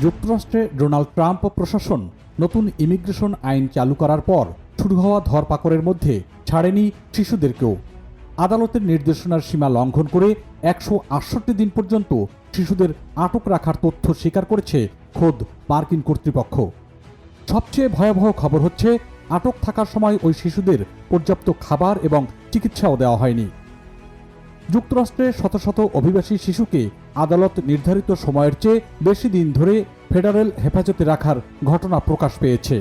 যুক্তরাষ্ট্রে Donald Trump প্রশাসন নতুন ইমিগ্রেশন আইন চালু করার পর শুরু হওয়া ধরপাকড়ের মধ্যে ছাড়েনি শিশুদেরকেও। আদালতের নির্দেশনার সীমা লঙ্ঘন করে 168 দিন পর্যন্ত শিশুদের আটক রাখার তথ্য স্বীকার করেছে খোদ মার্কিন কর্তৃপক্ষ। সবচেয়ে ভয়াবহ খবর হচ্ছে, আটক থাকার সময় ওই শিশুদের পর্যাপ্ত খাবার এবং চিকিৎসাও দেওয়া হয়নি। যুক্তরাষ্ট্রে শত শত অভিবাসী শিশুকে আদালত নির্ধারিত সময়ের চেয়ে বেশি দিন ধরে ফেডারেল হেফাজতে রাখার ঘটনা প্রকাশ পেয়েছে।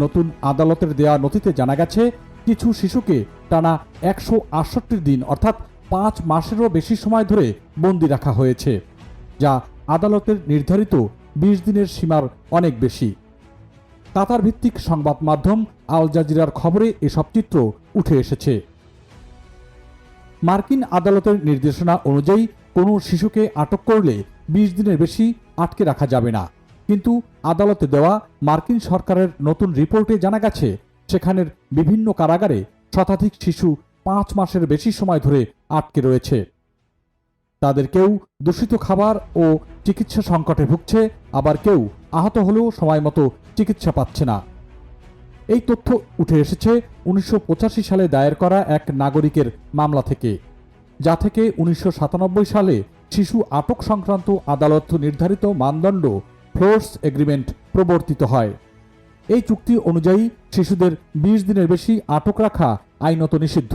নতুন আদালতের দেয়া নথিতে জানা গেছে, কিছু শিশুকে টানা 168 দিন অর্থাৎ 5 মাসেরও বেশি সময় ধরে বন্দি রাখা হয়েছে, যা আদালতের নির্ধারিত 20 দিনের সীমার অনেক বেশি। কাতার ভিত্তিক সংবাদ মাধ্যম আল জাজিরার খবরে এসব চিত্র উঠে এসেছে। মার্কিন আদালতের নির্দেশনা অনুযায়ী কোনো শিশুকে আটক করলে 20 দিনের বেশি আটকে রাখা যাবে না, কিন্তু আদালতে দেওয়া মার্কিন সরকারের নতুন রিপোর্টে জানা গেছে, সেখানের বিভিন্ন কারাগারে শতাধিক শিশু 5 মাসের বেশি সময় ধরে আটকে রয়েছে। তাদের কেউ দূষিত খাবার ও চিকিৎসা সংকটে ভুগছে, আবার কেউ আহত হলেও সময় মতো চিকিৎসা পাচ্ছে না। এই তথ্য উঠে এসেছে 1985 সালে দায়ের করা এক নাগরিকের মামলা থেকে, যা থেকে 1997 সালে শিশু আটক সংক্রান্ত আদালত নির্ধারিত মানদণ্ড ফোর্স এগ্রিমেন্ট প্রবর্তিত হয়। এই চুক্তি অনুযায়ী শিশুদের 20 দিনের বেশি আটক রাখা আইনত নিষিদ্ধ।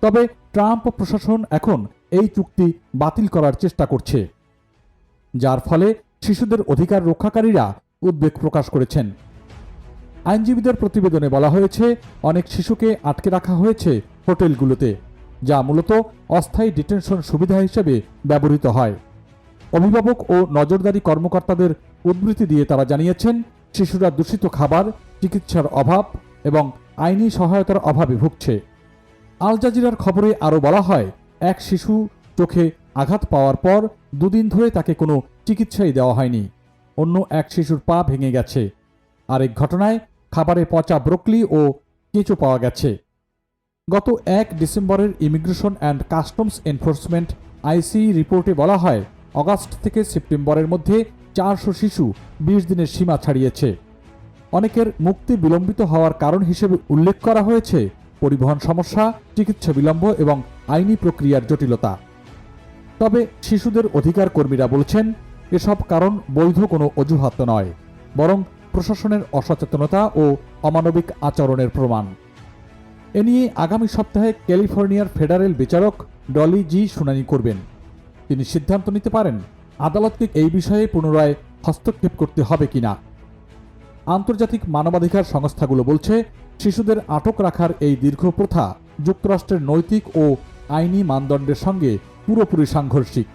তবে ট্রাম্প প্রশাসন এখন এই চুক্তি বাতিল করার চেষ্টা করছে, যার ফলে শিশুদের অধিকার রক্ষাকারীরা উদ্বেগ প্রকাশ করেছেন। আইনজীবীদের প্রতিবেদনে বলা হয়েছে, অনেক শিশুকে আটকে রাখা হয়েছে হোটেলগুলোতে, যা মূলত অস্থায়ী ডিটেনশন সুবিধা হিসেবে ব্যবহৃত হয়। অভিভাবক ও নজরদারি কর্মকর্তাদের উদ্ধৃতি দিয়ে তারা জানিয়েছেন, শিশুরা দূষিত খাবার, চিকিৎসার অভাব এবং আইনি সহায়তার অভাবে ভুগছে। আল জাজিরার খবরে আরও বলা হয়, এক শিশু চোখে আঘাত পাওয়ার পর 2 দিন ধরে তাকে কোনো চিকিৎসাই দেওয়া হয়নি। অন্য এক শিশুর পা ভেঙে গেছে। আরেক ঘটনায় খাবারে পচা ব্রোকলি ও কেঁচো পাওয়া গেছে। গত 1 ডিসেম্বরের ইমিগ্রেশন অ্যান্ড কাস্টমস এনফোর্সমেন্ট আইসি রিপোর্টে বলা হয়, অগাস্ট থেকে সেপ্টেম্বরের মধ্যে 400 শিশু 20 দিনের সীমা ছাড়িয়েছে। অনেকের মুক্তি বিলম্বিত হওয়ার কারণ হিসেবে উল্লেখ করা হয়েছে পরিবহন সমস্যা, চিকিৎসা বিলম্ব এবং আইনি প্রক্রিয়ার জটিলতা। তবে শিশুদের অধিকার কর্মীরা বলছেন, এসব কারণ বৈধ কোনো অজুহাত নয়, বরং প্রশাসনের অসচেতনতা ও অমানবিক আচরণের প্রমাণ। এ নিয়ে আগামী সপ্তাহে ক্যালিফোর্নিয়ার ফেডারেল বিচারক ডলি জি শুনানি করবেন। তিনি সিদ্ধান্ত নিতে পারেন আদালতকে এই বিষয়ে পুনরায় হস্তক্ষেপ করতে হবে কিনা। আন্তর্জাতিক মানবাধিকার সংস্থাগুলো বলছে, শিশুদের আটক রাখার এই দীর্ঘ প্রথা যুক্তরাষ্ট্রের নৈতিক ও আইনি মানদণ্ডের সঙ্গে পুরোপুরি সাংঘর্ষিক।